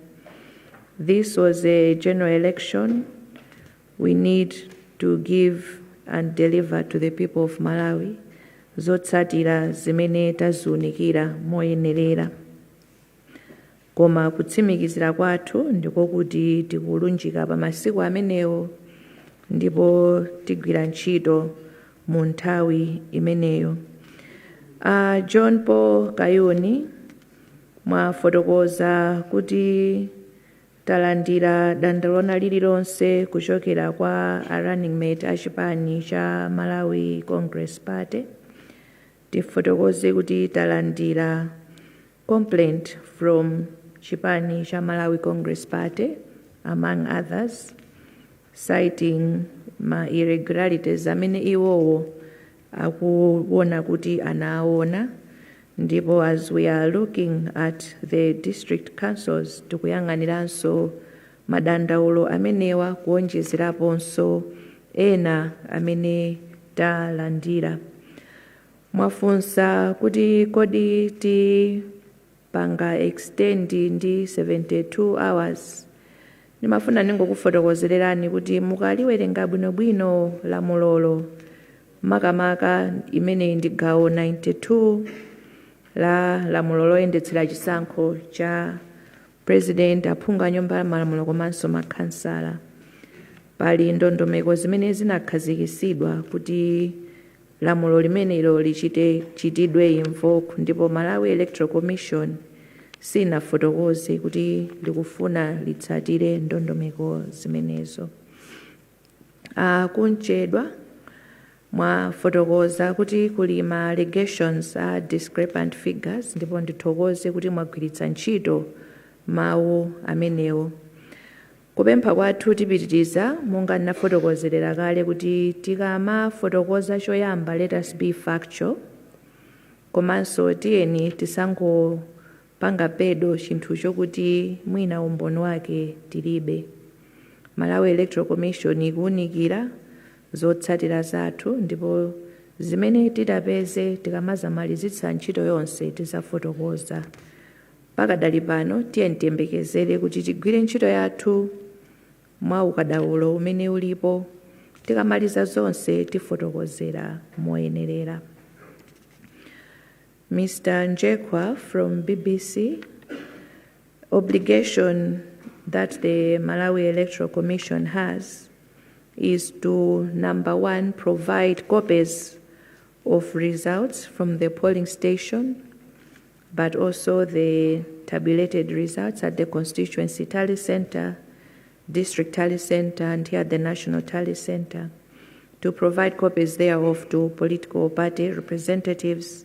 S2: This was a general election. We need to give and deliver to the people of Malawi zotsatira zimene tazunikira moyenerera. Koma kutsimikizira kwathu ndiko kuti tikulunjika pa masiku amenewo ndipo tigwira ntchito mu nthawi imeneyo. John Paul Kayuni mwafotokoza kuti talandira dandalona lililonse kuchokera kwa a running mate a chipani cha Malawi Congress Party. Tifotokoze kuti talandira complaint from chipani cha Malawi Congress Party, among others, citing ma irregularities amene iwowo akuona kuti anaona. Ndipo as we are looking at the district councils, tikuyang'aniranso madandaulo amenewa kuonjezeraponso ena amene talandira. Mwafunsa kuti kodi tipanga extend ndi 72 hours. Nimafuna ningokufotokozerani kuti mukaliwerenga bwinobwino lamulolo makamaka imene ndi gawo 92 la lamulo loyendetsera chisankho cha president, aphungu a nyumba ya malamulo komanso makhansala. Pali ndondomeko zimene zinakhazikisidwa kuti lamulo limenelo lichitidwe invoke, ndipo Malawi Electoral Commission sinafotokoze kuti likufuna litsatire ndondomeko zimenezo. Kunchedwa mwafotokoza kuti kuli ma allegations a discrepant figures, ndipo ndithokoze kuti mwagwiritsa ntchito mawu amenewo. Kupempha kwathu tipitiriza monga ndinafotokozerera kale kuti tikamafotokoza choyamba let us be factual, komanso tiyeni tisangopanga pedo chinthu chokuti mwina umboni wake tilibe. Malawi Electoral Commission ikuwunikira zotsatira zathu, ndipo zimene tidapeze tikamazamalizitsa ntchito yonse tizafotokoza. Pakadali pano tiyeni tiyembekezere kuti tigwire ntchito yathu mwa ukadaulo umene ulipo, tikamaliza zonse tifotokozera moyenerera. Mr. Njekwa from BBC, obligation that the Malawi Electoral Commission has is to, number one, provide copies of results from the polling station, but also the tabulated results at the constituency tally center, district tally center, and here at the national tally center, to provide copies thereof to political party representatives,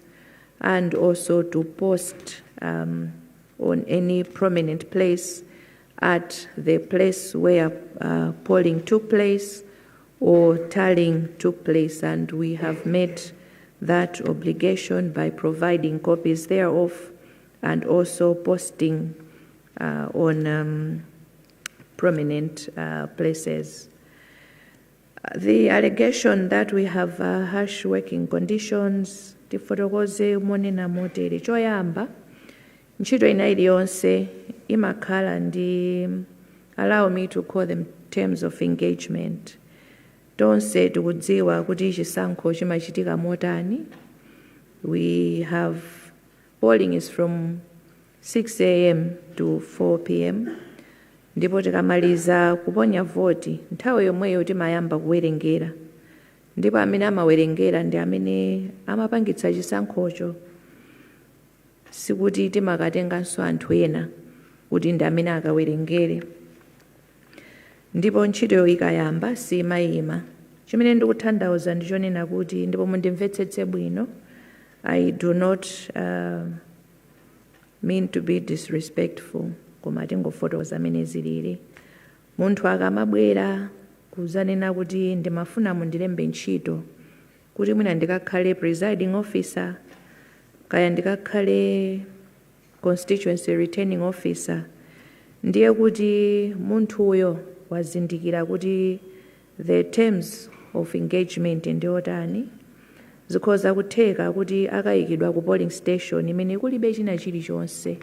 S2: and also to post on any prominent place at the place where polling took place or tallying took place. And we have met that obligation by providing copies thereof and also posting on prominent places. The allegation that we have harsh working conditions, tifotokoze monena motere. Choyamba, ntchito ina iliyonse imakhala ndi, allow me to call them terms of engagement. Tonse tikudziwa kuti chisankho chimachitika motani. We have, polling is from 6 a.m. to 4 p.m. ndipo tikamaliza kuponya voti nthawi yomweyo timayamba kuwerengera, ndipo amene amawerengera ndi amene amapangitsa chisankhocho. Sikuti timakatenganso anthu ena kuti ndi amene akawerengere. Ndipo ntchitoyo ikayamba simayima. Chimene ndikutanthauza ndichonena kuti, ndipo mundimvetsetse bwino, I do not mean to be disrespectful, koma tingofotokoza amene zilili. Munthu akamabwera kuzanena kuti ndimafuna mundilembe ntchito kuti mwina ndikakhale presiding officer kaya ndikakhale constituency returning officer, ndiye kuti munthuyo wazindikira kuti the terms of engagement ndi otani. Zikhoza kutheka kuti akayikidwa ku polling station imene kulibe china chilichonse,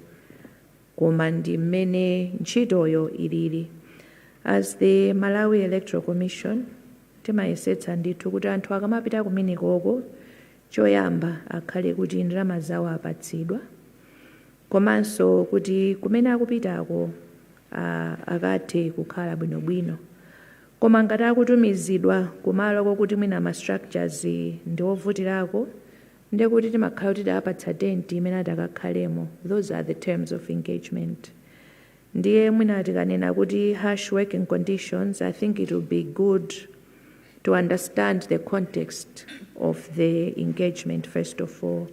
S2: koma ndi mmene ntchitoyo ilili. As the Malawi Electoral Commission, timayesetsa ndithu kuti anthu akamapita kumenekoko, choyamba akhale kuti ndalama zawo apatsidwa, komanso kuti kumene akupitako akathe kukhala bwinobwino. Koma ngati akutumizidwa kumalo kokuti mwina ma structures ndi ovutirako, ndiye kuti timakhala kuti apatsa tenti imene atakakhalemo. Those are the terms of engagement. Ndiye mwina tikanena kuti harsh working conditions, I think it would be good to understand the context of the engagement first of all,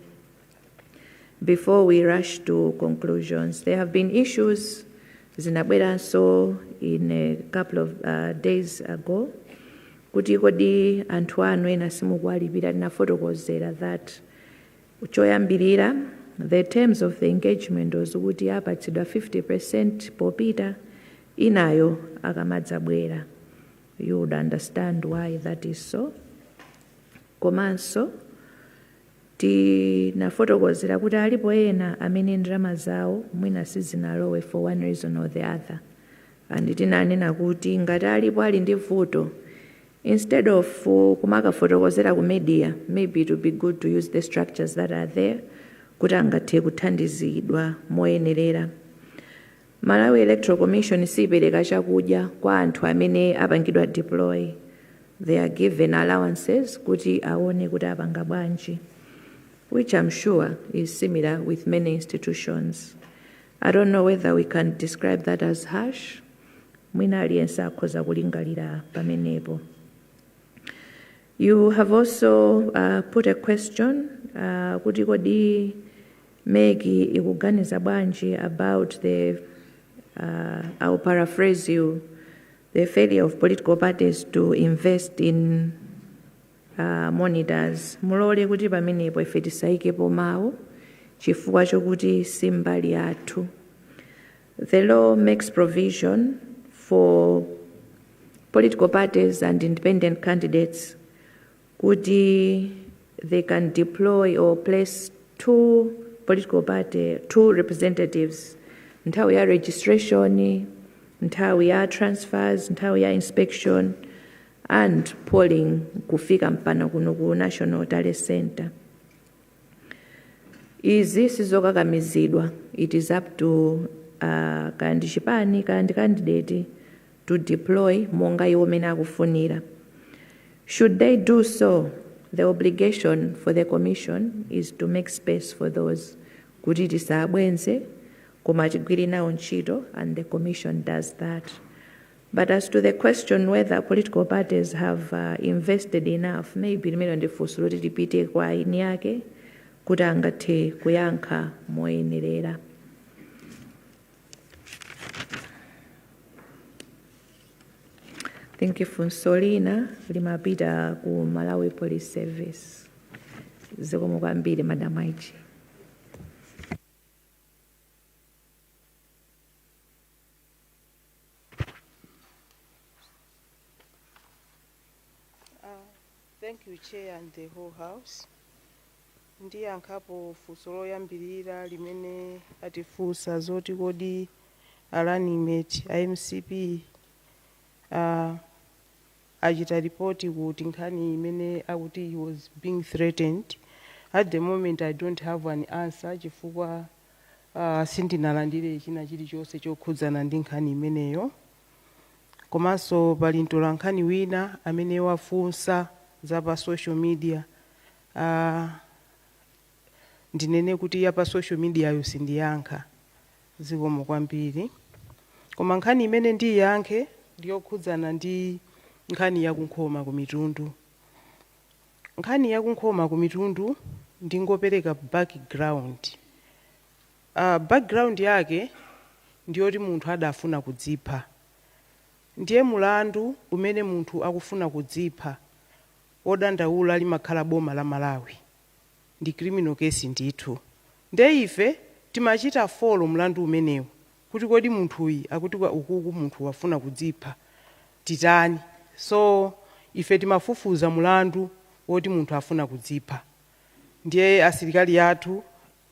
S2: before we rush to conclusions. There have been issues zinabweranso in a couple of days ago, kuti kodi anthu anu ena simukuwalipira, tinafotokozera that choyambirira the terms of the engagement was kuti apatsidwa 50% popita, inayo akamadzabwera. You would understand why that is so. Komanso tinafotokozera kuti alipo ena amene ndalama zawo mwina sizinalowe for one reason or the other, and tinanena kuti ngati alipo ali ndi vuto, instead of kumakafotokozera ku media, maybe it would be good to use the structures that are there kuti angathe kuthandizidwa moyenerera. Malawi Electoral Commission sipereka chakudya kwa anthu amene apangidwa deploy. They are given allowances kuti aone kuti apanga bwanji, which I'm sure is similar with many institutions. I don't know whether we can describe that as harsh. Mwina aliyense akhoza kulingalira pamenepo. You have also put a question kuti kodi MEC ikuganiza bwanji about the I'll paraphrase you, the failure of political parties to invest in monitors. Mulole kuti pamenepo ife tisaikepo mawu chifukwa chokuti simbali yathu. The law makes provision for political parties and independent candidates kuti they can deploy or place two representatives, nthawi ya registration, nthawi ya transfers, nthawi ya inspection, and polling kufika mpana kuno ku National Tally Center. Izi sizokakamizidwa. It is up to kandi chipani kandi candidate to deploy monga iwo mene akufunira. Should they do so, the obligation for the commission is to make space for those kuti tisabwenze koma tigwire nawo ntchito, and the commission does that. But as to the question whether political parties have invested enough, maybe limene ndifunso loti tipite kwa ini yake kuti angathe kuyankha moyenerera. Thank you funso lina limapita ku Malawi Police Service. Zikomo kwambiri Madam IG.
S11: Thank you, Chair and the whole House. Ndiyankhapo funso loyambirira limene atifunsa zoti kodi alanimate IMCP achita ripoti kuti nkhani imene akuti he was being threatened. At the moment I don't have an answer chifukwa sindinalandire china chilichonse chokhudzana ndi nkhani imeneyo. Komanso pali mtolankhani wina amene wafunsa za pa social media. Ndinene kuti ya pa social media yo sindiyankha. Zikomo kwambiri. Koma nkhani imene ndiyankhe ndiyokhudzana ndi nkhani yakunkhoma ku mitundu. Nkhani yakunkhoma ku mitundu ndingopereka background. Background yake ndiyoti munthu adafuna kudzipha. Ndiye mulandu umene munthu akufuna kudzipha odandaula limakhala boma la Malawi. Ndi criminal case ndithu. Nde ife timachita follow mulandu umenewu kuti kodi munthu uyi akuti kwa ukuku munthu wafuna kudzipha titani. So ife timafufuza mulandu woti munthu afuna kudzipha. Ndiye asilikali yathu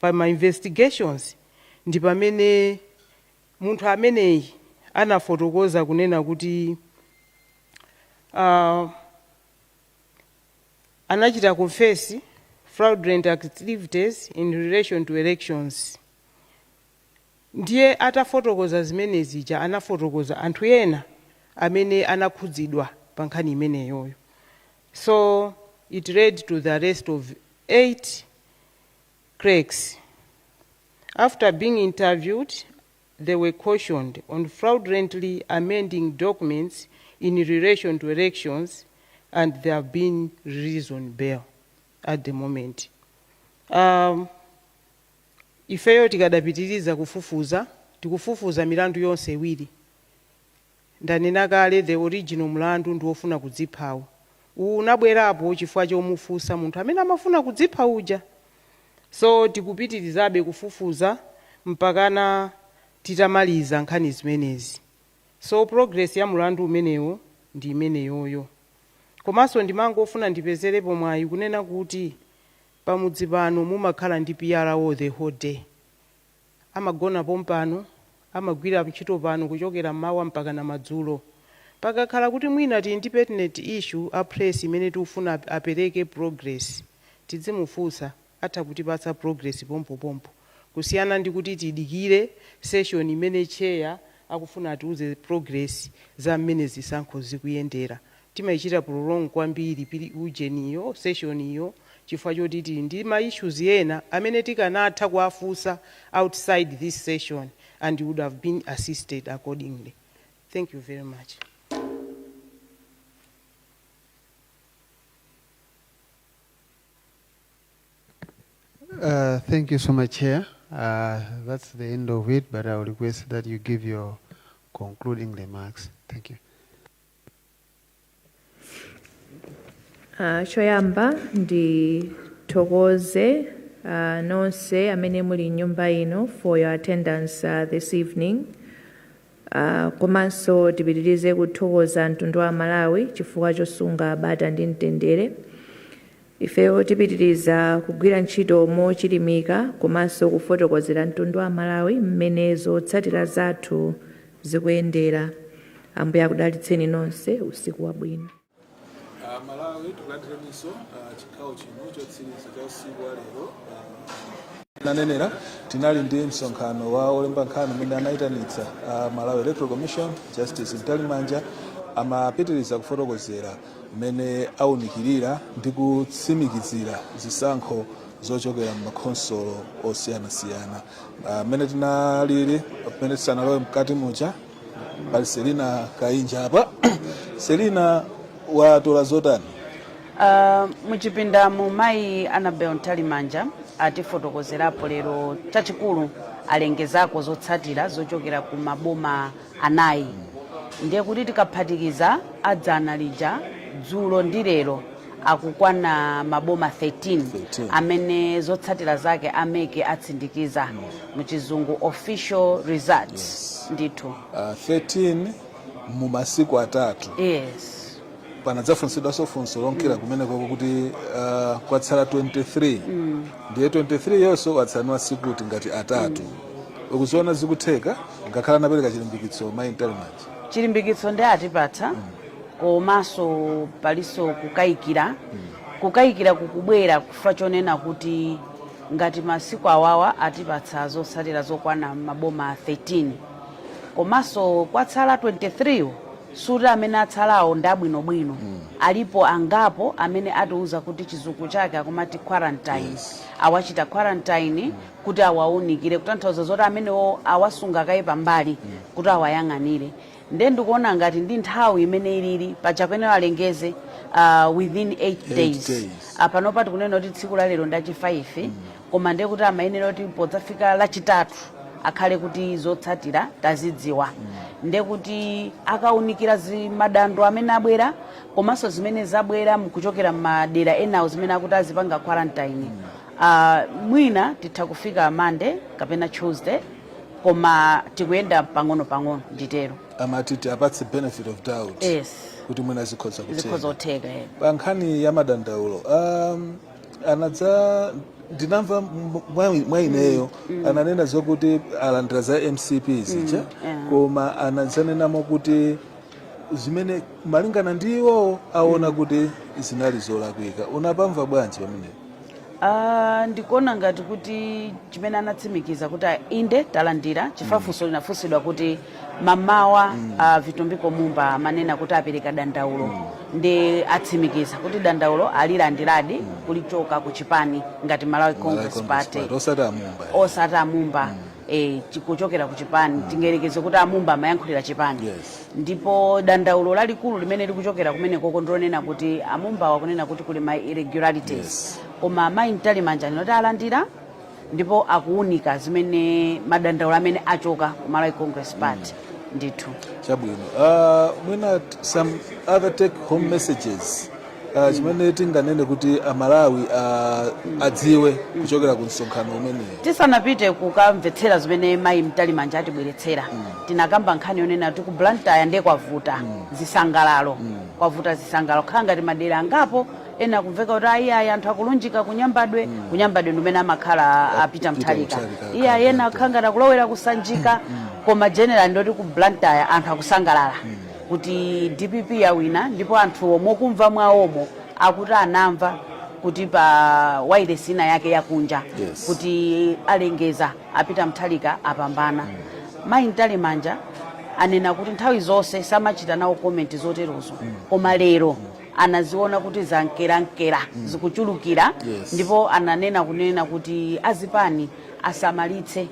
S11: pa ma investigations ndi pamene munthu ameneyi anafotokoza kunena kuti anachita confess fraudulent activities in relation to elections. Ndiye atafotokoza zimene zija anafotokoza anthu ena amene anakhudzidwa pa nkhani imeneyoyo. So it led to the arrest of 8 clerks. After being interviewed, they were cautioned on fraudulently amending documents in relation to elections, and they have been released on bail at the moment. Ifeyo tikadapitiriza kufufuza, tikufufuza milandu yonse iwiri. Ndanena kale the original mlandu ndi wofuna kudziphawo. Unabwerapo chifukwa chomufunsa munthu amene amafuna kudzipha uja. So tikupitirizabe kufufuza mpakana titamaliza nkhani zimenezi. So progress ya mlandu umenewo ndi imeneyoyo. Komanso ndimangofuna ndipezerepo mwayi kunena kuti pamudzi pano mumakhala ndi PRO the whole day. Amagona pompano, amagwira ntchito pano kuchokera mmawa mpaka na madzulo. Pakakhala kuti mwina ti independent issue a press imene tikufuna apereke progress, tidzimufunsa atha kutipatsa progress pompo. Kusiyana ndi kuti tidikire session imene chair akufuna atiuze progress za mmene zisankho zikuyendera. Timayichita prolong kwambiri ujeniyo session iyo chifukwa choti tili ndi ma issues ena amene tikanatha kuafunsa outside this session, and you would have been assisted accordingly. Thank you very much.
S6: Thank you so much, Chair. That's the end of it, but I will request that you give your concluding remarks. Thank you.
S2: Choyamba ndithokoze nonse amene muli nyumba ino for your attendance this evening. Komanso tipitirize kuthokoza mtundu wa Malawi chifukwa chosunga bata ndi mtendere. Ifeyo tipitiriza kugwira ntchito mochilimika komanso kufotokozera mtundu wa Malawi mmene zotsatira zathu zikuyendera. Ambuye akudalitseni nonse, usiku wabwino.
S5: Malawi tikulandireniso chikhawo chino chotsiriza cha usiku wa lero. Nanenera tinali ndi msonkhano wa olemba nkhani mmene anayitanitsa Malawi Electoral Commission, Justice Mtalimanja amapitiriza kufotokozera mmene aunikirira ndi kutsimikizira zisankho zochokera m'makhonsolo osiyanasiyana. Mmene tinalili pamene tisanalowe mkati muja pali Selina Kainja apa. Selina, watola zotani?
S12: Muchipinda mu mayi Annabel Mtalimanja atifotokozerapo lero chachikulu alengezako zotsatira zochokera ku maboma anayi. Ndiye kuti tikaphatikiza adzana lija dzulo ndi lero akukwana maboma 13 amene zotsatira zake MEC atsindikiza muchizungu official results. Ndithu
S5: 13 mu masiku atatu.
S12: Yes.
S5: Panadzafunsidwa sofunso lonkera kumeneko kuti kwatsala 23. Ndiye 23 yonso watsanwa sikuti ngati atatu. Ukuziona zikutheka ngakhala napereka chilimbikitso mayi Mtalimanja.
S12: Chilimbikitso ndi atipatsa komanso paliso kukayikira kukubwera kufa chonena kuti ngati masiku awawa atipatsa zotsatira zokwana maboma 13 komanso kwatsala 23 suti amene atsalawo ndi abwinobwino. Alipo angapo amene atiuza kuti chizungu chake akumati quarantine. Awachita quarantine kuti awaunikire kutanthauza zoti amenewo awasunga kaye pambali kuti awayang'anire. Ndiye ndikuona ngati ndi nthawi imene ilili pachakwenera alengeze within 8 days. Panopa tikunena kuti tsiku la lero ndachi 5 koma ndiye kuti amayenera kuti podzafika lachitatu akhale kuti zotsatira tazidziwa. Ndiye kuti akaunikira madandaulo amene abwera komanso zimene zabwera mukuchokera madera enawo zimene akuti azipanga quarantine. Mwina titha kufika Monday kapena Tuesday koma tikuyenda pang'ono nditero.
S5: Amatiti apatse benefit of doubt.
S12: Yes.
S5: Kuti mwina zikhoza
S12: kutheka.
S5: Pa nkhani ya madandaulo anadza ndinamva mwaineyo ananena zokuti alandira za MCP zija koma anadzanenamo kuti zimene malingana ndiwo aona kuti zinali zolakwika. Unapamva bwanji pamene?
S12: Ndikuona ngati kuti chimene anatsimikiza kuti inde talandira chifafunso linafunsidwa kuti mamawa Vitumbiko Mumba amanena kuti apereka dandaulo ndi atsimikiza kuti dandaulo alilandiradi kulichoka ku chipani ngati Malawi Congress Party
S5: osati Mumba.
S12: kuchokera ku chipani tingerekeze kuti amumba amayankhulira chipani ndipo dandaulo lalikulu limene likuchokera kumene koko ndionena kuti amumba wakunena kuti kuli ma irregularities koma amayi Mtalimanja ndinoti alandira ndipo akuunika zimene madandaulo amene achoka ku Malawi Congress Party ndithu
S13: chabwino mwina some other take home messages chimene tinganene kuti amalawi adziwe kuchokera ku msonkhano umene
S12: tisanapite kukamvetsera zimene mayi Mtalimanja atibweretsera tinakamba nkhani yonena kuti ku Blantyre ndiye kwavuta zisangalalo kwavuta zisangalalo khala ngati madera angapo ena kumveka kuti ayi anthu akulunjika kunyambadwe ndimene amakhala apita Mthalika ena khala ngati akulowera kusanjika koma general ndoti ku Blantyre anthu akusangalala kuti DPP yawina ndipo anthu omwe kumva mwawomo akuti anamva kuti pa wireless ina yake yakunja kuti alengeza apita Mthalika apambana mayi Mtalimanja anena kuti nthawi zonse samachita nawo comment zoterozo koma lero anaziona kuti zankera zikuchulukira ndipo ananena kunena kuti azipani asamalitse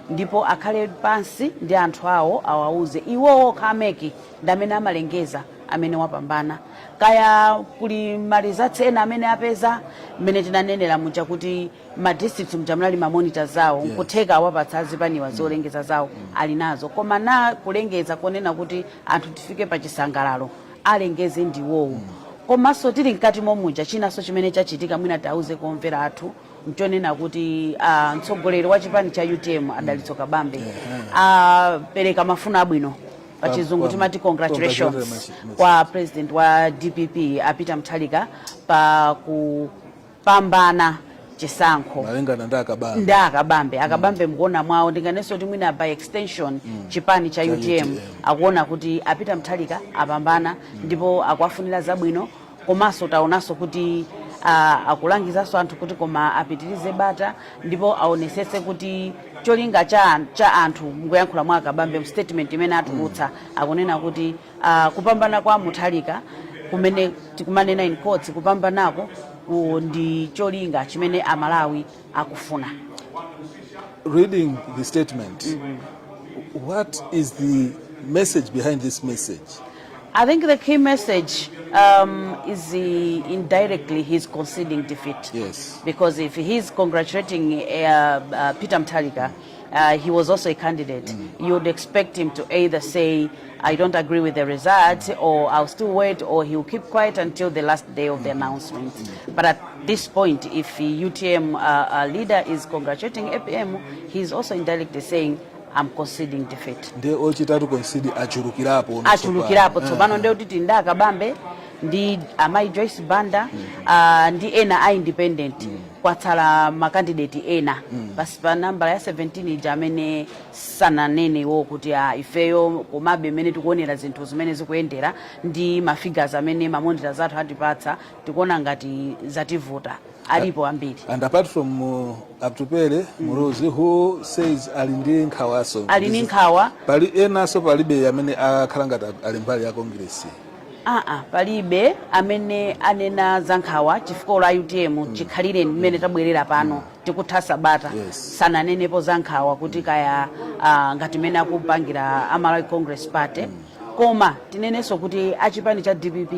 S12: ndipo akhale pansi ndi anthu awo awauze iwowo khameki ndamene amalengeza amene wapambana kaya kuli malizatsi ena amene apeza mmene tinanenera muja kuti ma districts mjamlali ma monitors zawo kutheka awapatsa azipaniwa zolengeza zawo ali nazo koma na kulengeza konena kuti anthu tifike pa chisangalalo alengeze ndiwowo komanso tili mkati momuja chinaso chimene chachitika mwina tauze kumvera athu mchonena kuti mtsogoleri wa chipani cha UTM Adalitso Kabambe pereka mafuno abwino pachizungu timati congratulations kwa president wa DPP apita Mthalika pa kupambana chisankho
S13: malingana
S12: akabambe mkuona mwawo ndinganenso kuti mwina by extension chipani cha UTM akuona kuti apita Mthalika apambana ndipo akuafunira zabwino komanso taonanso kuti akulangizaso anthu kuti koma apitirize bata ndipo aonesese kuti cholinga cha anthu ngoyankhula mwa Kabambe statement imene atulutsa akunena kuti kupambana kwa Muthalika kumene tikumanena in courts kupambanako ndi cholinga chimene amalawi akufuna.
S13: Reading the statement, what is the message behind this message?
S12: I think the key message is indirectly he's conceding defeat.
S13: Yes.
S12: Because if he's congratulating Peter Mthalika, he was also a candidate. You would expect him to either say, I don't agree with the results, or I'll still wait, or he'll keep quiet until the last day of the announcement. But at this point, if UTM leader is congratulating APM, he's also indirectly saying, I'm conceding defeat.
S13: Nde ochitatu concede achulukirapo.
S12: Achulukirapo. Tsopano nde kuti nda Kabambe ndi Amai Joyce Banda ndi ena a independent kwatsala makandidate ena basi pa namba ya 17 ija amene sananene wo kuti ifeyo komabe mene tikuonera zinthu zimene zikuyendera ndi mafigures amene mamonita zathu atipatsa tikuona ngati zativuta alipo ambiri.
S13: And apart from Aptupele Muruzi who says alindi nkhawaso
S12: alini nkhawa
S13: pali enaso palibe amene akhala ngati ali mbali ya Congress.
S12: Palibe amene anena zankhawa chifukwa la UTM chikhalire mmene tabwerera pano tikuthasa bata sananenepo zankhawa kuti kaya ngati mene akupangira Malawi Congress Party koma tinenenso kuti achipani cha DPP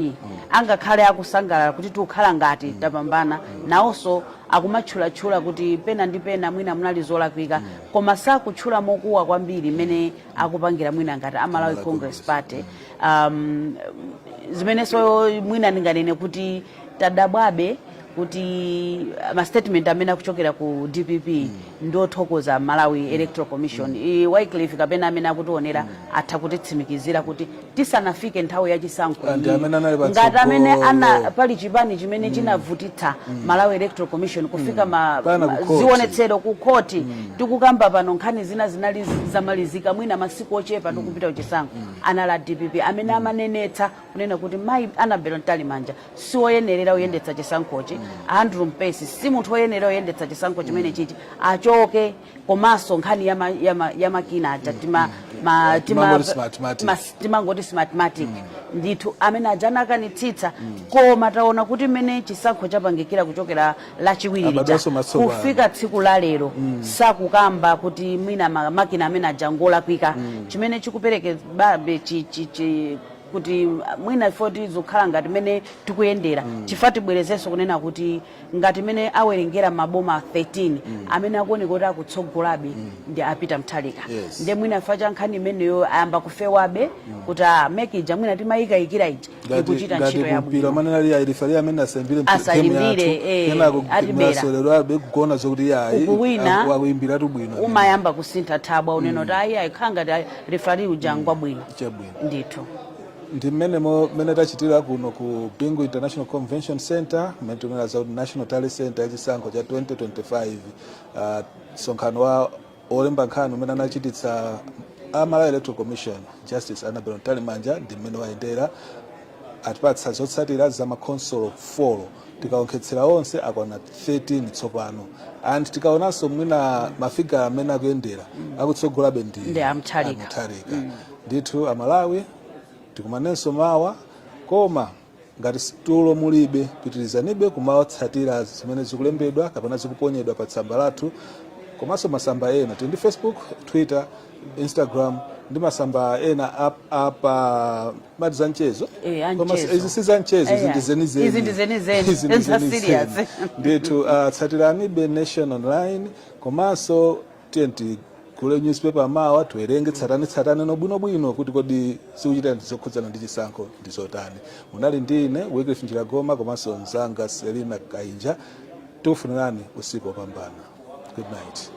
S12: angakhale akusangalala kuti tikukhala ngati tapambana nawonso akumatchula kuti pena ndi pena mwina munali zolakwika koma sakutchula mokuwa kwambiri mmene akupangira mwina ngati Malawi Congress Party. Zimenenso mwina ndinganene kuti tadabwabe kuti ma statement amene akuchokera ku DPP ndothokoza Malawi Electoral Commission Wycliffe kapena amene akutionera atha kutitsimikizira kuti tisanafike nthawi ya chisankho ngati amene ana pali chipani chimene chinavutitsa Malawi Electoral Commission kufika zionetsero ku court tikukamba pano nkhani zinali zamalizika mwina masiku ochepa tikupita kuchisankho anala DPP amene amanenetsa kunena kuti mayi Annabel Mtalimanja siwoyenerera uyendetsa chisankhochi Andrew Mpesi si munthu woyenera oyendetsa chisankho chimene chiti achoke komanso nkhani ya makina aja timangoti smartmatic ndithu amene ajana akanitsitsa koma taona kuti mmene chisankho chapangikira kuchokera lachiwiri kufika tsiku la lero sakukamba kuti mwina makina amene ajangola kwika chimene chikupereke babe kuti mwina ifoti zokhala ngati mene tikuyendera chifati bwerezenso kunena kuti ngati mene awerengera maboma 13 amene akuoneka kuti akutsogolabe ndi apita Mthalika ndi mwina ifacha nkhani imeneyo ayamba kufewabe kuti mekija mwina timayikayikira iji ikuchita ntchito yabwino
S13: amene ali airifali amene
S12: asayimbire
S13: abe kugona zokuti yayi akuimbira bwino
S12: umayamba kusintha thabwa uneno kuti ayi ayikhanga ndi refari ujangwa bwino ndithu
S13: ndi mmene tachitira kuno ku Bingu International Convention Center mmene tumela za National Talent Center yachisankho cha 2025 sonkhano wa olemba nkhani umene anachititsa Malawi Electoral Commission Justice Annabel Mtalimanja ndi mmene wayendera atipatsa zotsatira za makonsolo 4 tikaonkhetsera onse akwana 13 tsopano and tikaonanso mwina mafigara amene akuyendera akutsogolabe ndi Mthalika ndithu Amalawi tikumanenso mawa koma ngati situlo mulibe pitirizanibe kumawatsatira zimene zikulembedwa kapena zikuponyedwa pa tsamba lathu komanso masamba ena tili ndi Facebook, Twitter, Instagram ndi masamba ena apa mati za mchezo izi si za mchezo izi ndi zenizeni ndithu tsatiranibe Nation Online komanso TNT kule newspaper mawa tuwerenge tsatane no bwino kuti kodi sikuchita zokhudzana ndi chisankho ndi zotani munali ndine Wycliffe Njiragoma komanso mzanga Selina Kainja tufunirani usiku wopambana. Good night.